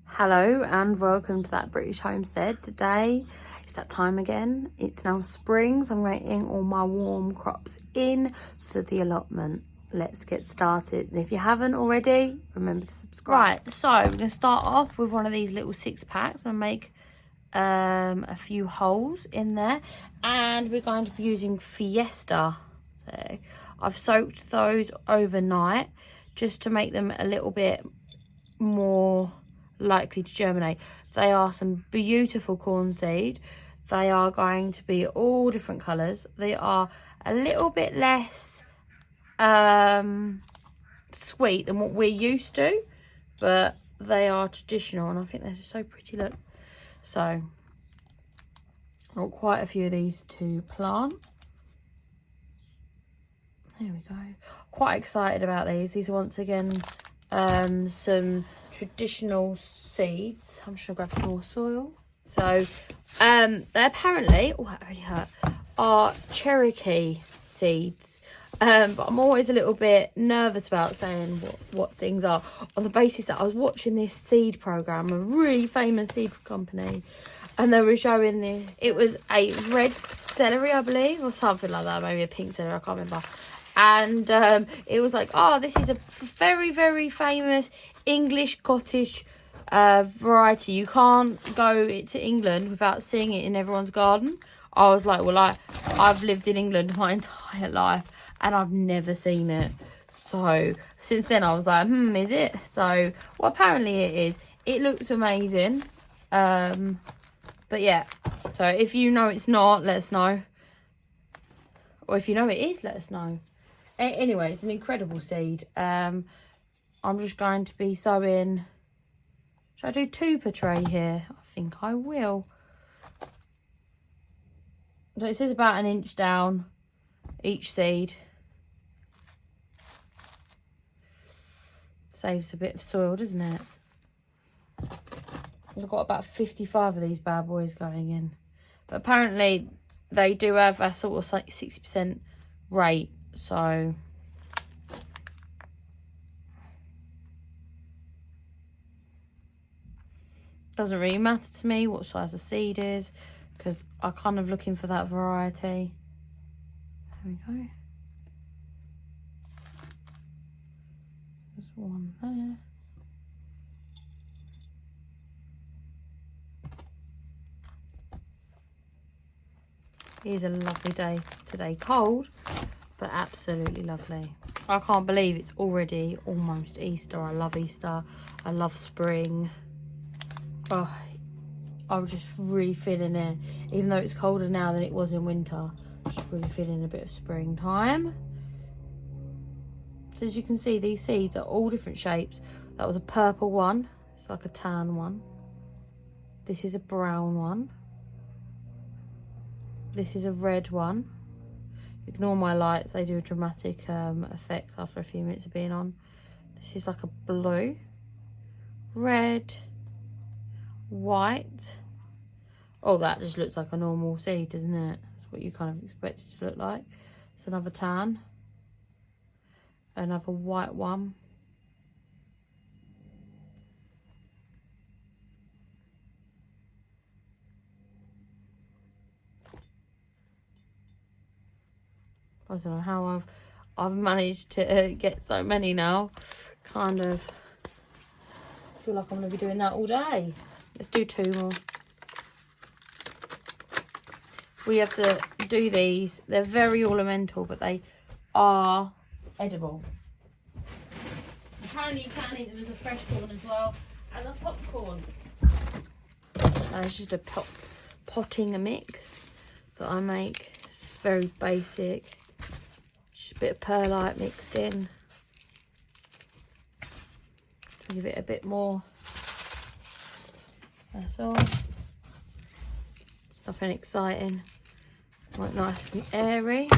Hello and welcome to That British Homestead. Today it's that time again. It's now spring, so I'm getting all my warm crops in for the allotment. Let's get started, and if you haven't already, remember to subscribe. Right, so we're going to start off with one of these little 6-packs. I'm going to make a few holes in there, and we're going to be using Feista. So I've soaked those overnight just to make them a little bit more likely to germinate. They are some beautiful corn seed. They are going to be all different colours. They are a little bit less sweet than what we're used to, but they are traditional, and I think they're just so pretty. Look, so I've got quite a few of these to plant. There we go. Quite excited about these. These are once again some traditional seeds. I'm just gonna grab some more soil. So they apparently, oh that really hurt, are Cherokee seeds, but I'm always a little bit nervous about saying what things are, on the basis that I was watching this seed program, a really famous seed company, and they were showing this. It was a red celery, I believe, or something like that, maybe a pink celery, I can't remember. And it was like, oh, this is a very, very famous English cottage variety. You can't go to England without seeing it in everyone's garden. I was like, well, I've lived in England my entire life and I've never seen it. So since then I was like, is it? So, well, apparently it is. It looks amazing. But yeah, so if you know it's not, let us know. Or if you know it is, let us know. Anyway, it's an incredible seed. I'm just going to be sowing. Should I do 2 per tray here? I think I will. So it says about 1 inch down each seed. Saves a bit of soil, doesn't it? I've got about 55 of these bad boys going in. But apparently they do have a sort of 60% rate. So doesn't really matter to me what size the seed is, because I'm kind of looking for that variety. There we go. There's one there. It is a lovely day today, cold, but absolutely lovely. I can't believe it's already almost Easter. I love Easter. I love spring. Oh, I'm just really feeling it. Even though it's colder now than it was in winter, I'm just really feeling a bit of springtime. So as you can see, these seeds are all different shapes. That was a purple one. It's like a tan one. This is a brown one. This is a red one. Ignore my lights, they do a dramatic effect after a few minutes of being on. This is like a blue, red, white. Oh, that just looks like a normal seed, doesn't it? That's what you kind of expect it to look like. It's another tan, another white one. I don't know how I've managed to get so many now. Kind of feel like I'm going to be doing that all day. Let's do 2 more. We have to do these. They're very ornamental, but they are edible. Apparently you can eat them as a fresh corn as well, as a popcorn. It's just a potting mix that I make. It's very basic. Just a bit of perlite mixed in. To give it a bit more. That's all. It's nothing exciting. Quite nice and airy.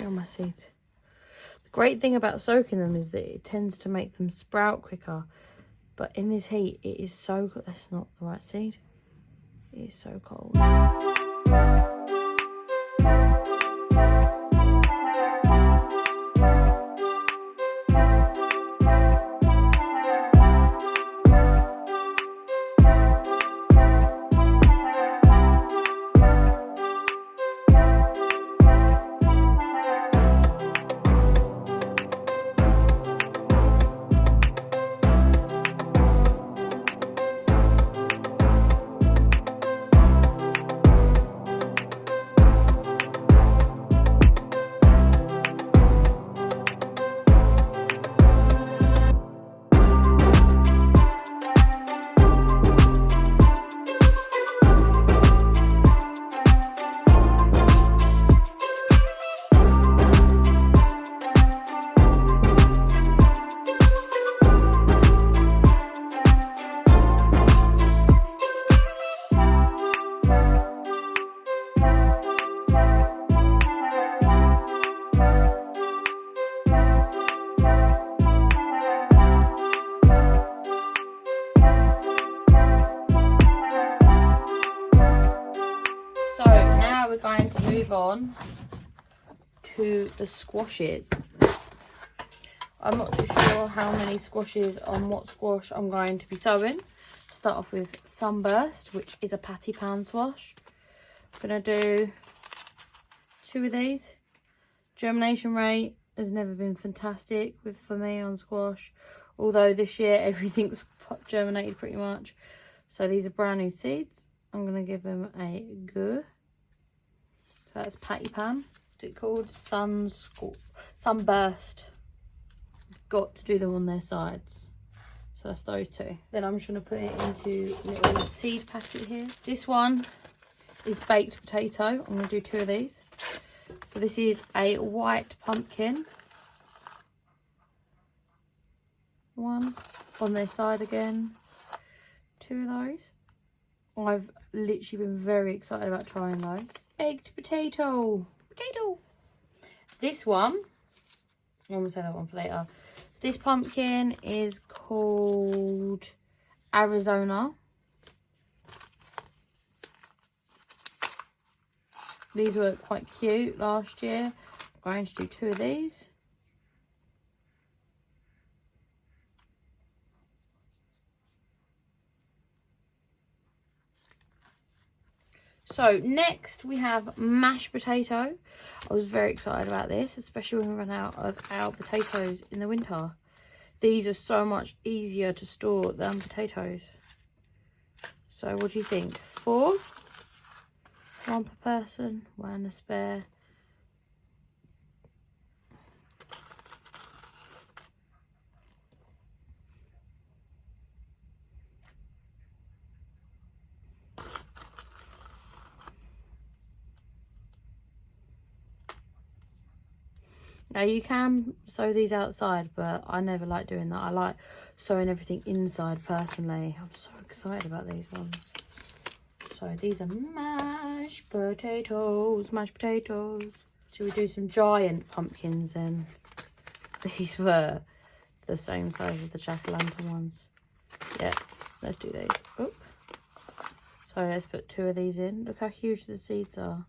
Here are my seeds. The great thing about soaking them is that it tends to make them sprout quicker. But in this heat, it is so... That's not the right seed. It is so cold. We're going to move on to the squashes. I'm not too sure how many squashes on what squash I'm going to be sowing. Start off with Sunburst, which is a patty pan squash. I'm going to do 2 of these. Germination rate has never been fantastic for me on squash, although this year everything's germinated pretty much. So these are brand new seeds. I'm going to give them a go. So that's patty pan. What's it called? Sunburst. Got to do them on their sides. So that's those 2. Then I'm just going to put it into a little seed packet here. This one is baked potato. I'm going to do 2 of these. So this is a white pumpkin. 1 on their side again. 2 of those. I've literally been very excited about trying those. Baked potato. This one, I'm going to say that one for later. This pumpkin is called Arizona. These were quite cute last year. I'm going to do 2 of these. So next we have mashed potato. I was very excited about this, especially when we run out of our potatoes in the winter. These are so much easier to store than potatoes. So what do you think? 4? 1 per person, 1 a spare. Now you can sow these outside, but I never like doing that. I like sowing everything inside personally. I'm so excited about these ones. So these are mashed potatoes. Should we do some giant pumpkins then? These were the same size as the jack-o'-lantern ones. Yeah, let's do these. Oop. So let's put 2 of these in. Look how huge the seeds are.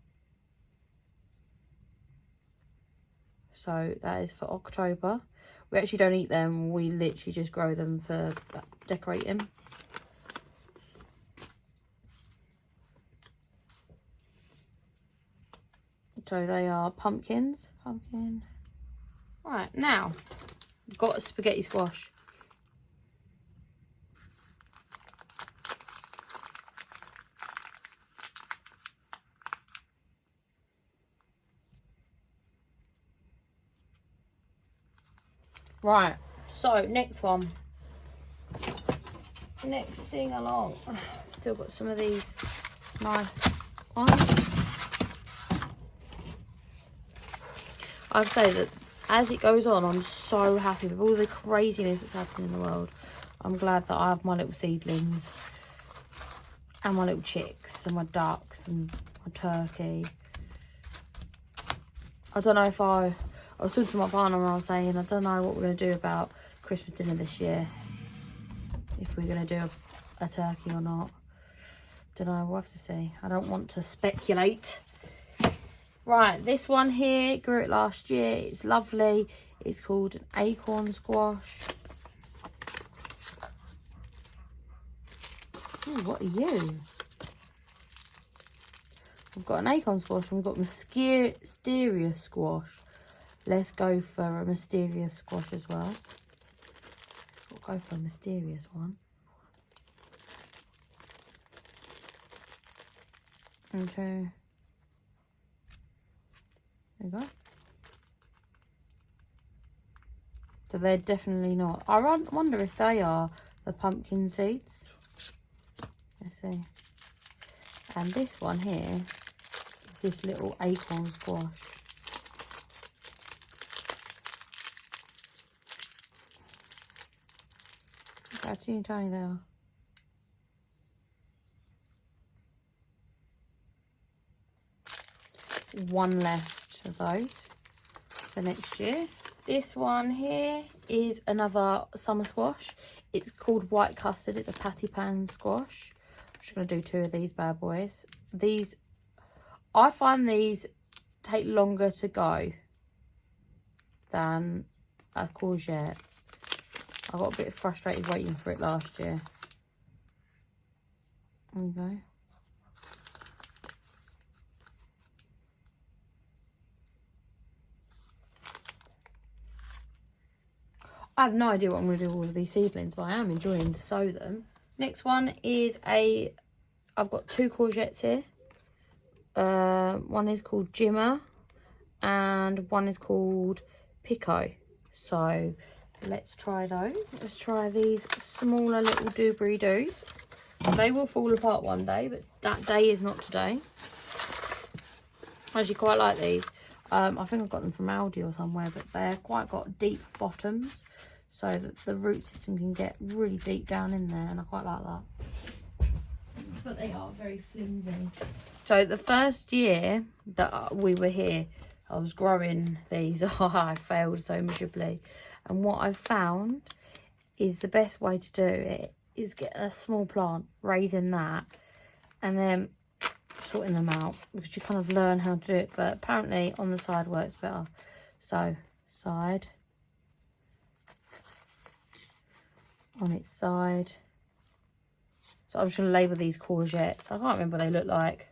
So that is for October. We actually don't eat them. We literally just grow them for decorating. So they are pumpkins. Pumpkin. Right, now, we've got a spaghetti squash. Right, so next one. Next thing along. Still got some of these nice ones. I'd say that as it goes on, I'm so happy with all the craziness that's happening in the world. I'm glad that I have my little seedlings and my little chicks and my ducks and my turkey. I don't know if I was talking to my partner and I was saying, I don't know what we're going to do about Christmas dinner this year. If we're going to do a turkey or not. Don't know, we'll have to see. I don't want to speculate. Right, this one here, grew it last year. It's lovely. It's called an acorn squash. Ooh, what are you? We've got an acorn squash and we've got mysterious squash. Let's go for a mysterious squash as well. We'll go for a mysterious one. Okay. There you go. So they're definitely not. I wonder if they are the pumpkin seeds. Let's see. And this one here is this little acorn squash. Look how teeny tiny they are. One left of those for next year. This one here is another summer squash. It's called white custard. It's a patty pan squash. I'm just going to do 2 of these bad boys. These, I find these take longer to go than a courgette. I got a bit frustrated waiting for it last year. There you go. I have no idea what I'm going to do with all of these seedlings, but I am enjoying to sow them. Next one is I've got 2 courgettes here. One is called Jemmer and one is called Piccolo. So let's try those. Let's try these smaller little doobly-doos. They will fall apart one day, but that day is not today. I actually quite like these. I think I've got them from Aldi or somewhere, but they're quite got deep bottoms so that the root system can get really deep down in there, and I quite like that. But they are very flimsy. So the first year that we were here, I was growing these. Oh, I failed so miserably. And what I've found is the best way to do it is get a small plant, raising that, and then sorting them out, because you kind of learn how to do it. But apparently on the side works better. So side, on its side. So I'm just going to label these courgettes. I can't remember what they look like.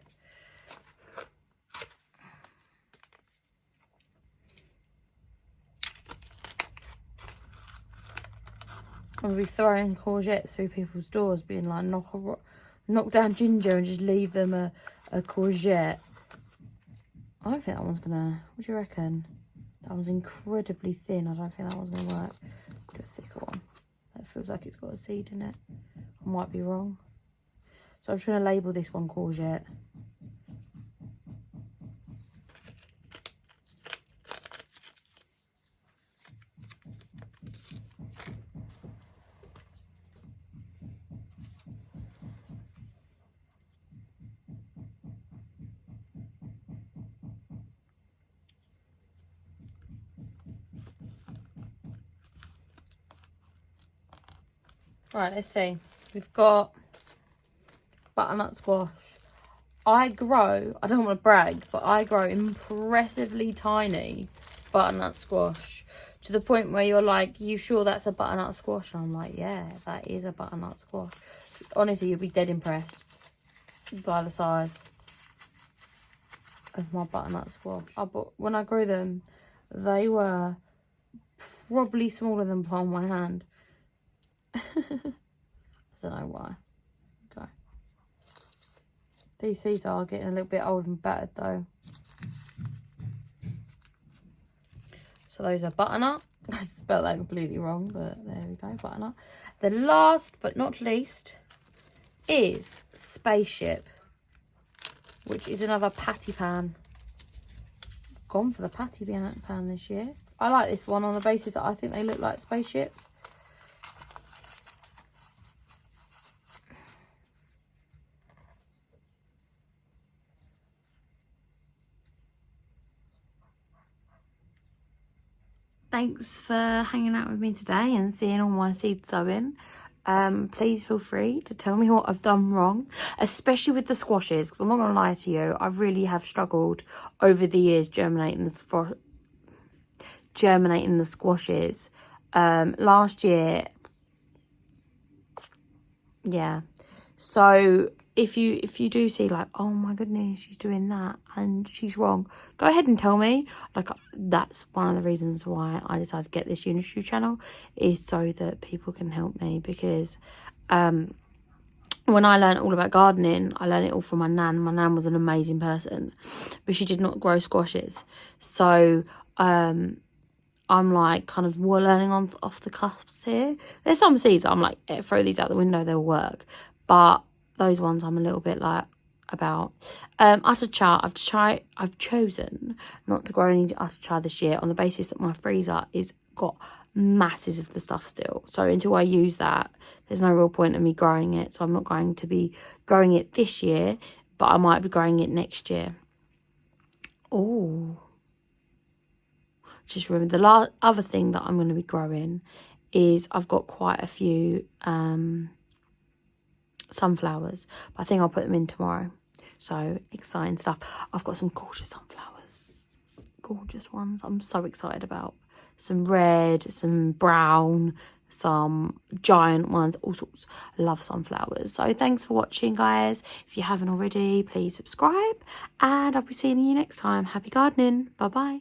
I'm going to be throwing courgettes through people's doors, being like, knock down ginger and just leave them a courgette. I don't think that one's gonna, what do you reckon? That one's incredibly thin. I don't think that one's gonna work. Do a thicker one. That feels like it's got a seed in it. I might be wrong. So I'm just gonna label this one courgette. Right, let's see. We've got butternut squash. I don't want to brag, but I grow impressively tiny butternut squash to the point where you're like, you sure that's a butternut squash? And I'm like, yeah, that is a butternut squash. Honestly, you'll be dead impressed by the size of my butternut squash. When I grew them, they were probably smaller than palm of my hand. I don't know why. Okay. These seeds are getting a little bit old and battered though. So those are butternut. I spelled that completely wrong, but there we go, butternut. The last but not least is spaceship, which is another patty pan. Gone for the patty pan this year. I like this one on the basis that I think they look like spaceships. thanks for hanging out with me today and seeing all my seed sowing. Please feel free to tell me what I've done wrong, especially with the squashes, because I'm not gonna lie to you, I really have struggled over the years germinating the squashes. Last year, yeah. So if you do see like, oh my goodness, she's doing that and she's wrong, go ahead and tell me. Like, that's one of the reasons why I decided to get this YouTube channel, is so that people can help me. Because when I learned all about gardening, I learned it all from my nan. My nan was an amazing person, but she did not grow squashes. So I'm like kind of learning off the cusps here. There's some seeds I'm like, throw these out the window, they'll work. But those ones I'm a little bit like about. Utterchar, I've chosen not to grow any utterchar this year on the basis that my freezer is got masses of the stuff still. So until I use that, there's no real point in me growing it. So I'm not going to be growing it this year, but I might be growing it next year. Oh, just remember the other thing that I'm going to be growing is I've got quite a few sunflowers, but I think I'll put them in tomorrow. So exciting stuff. I've got some gorgeous sunflowers, gorgeous ones I'm so excited about. Some red, some brown, some giant ones, all sorts. I love sunflowers. So thanks for watching, guys. If you haven't already, please subscribe, and I'll be seeing you next time. Happy gardening. Bye bye.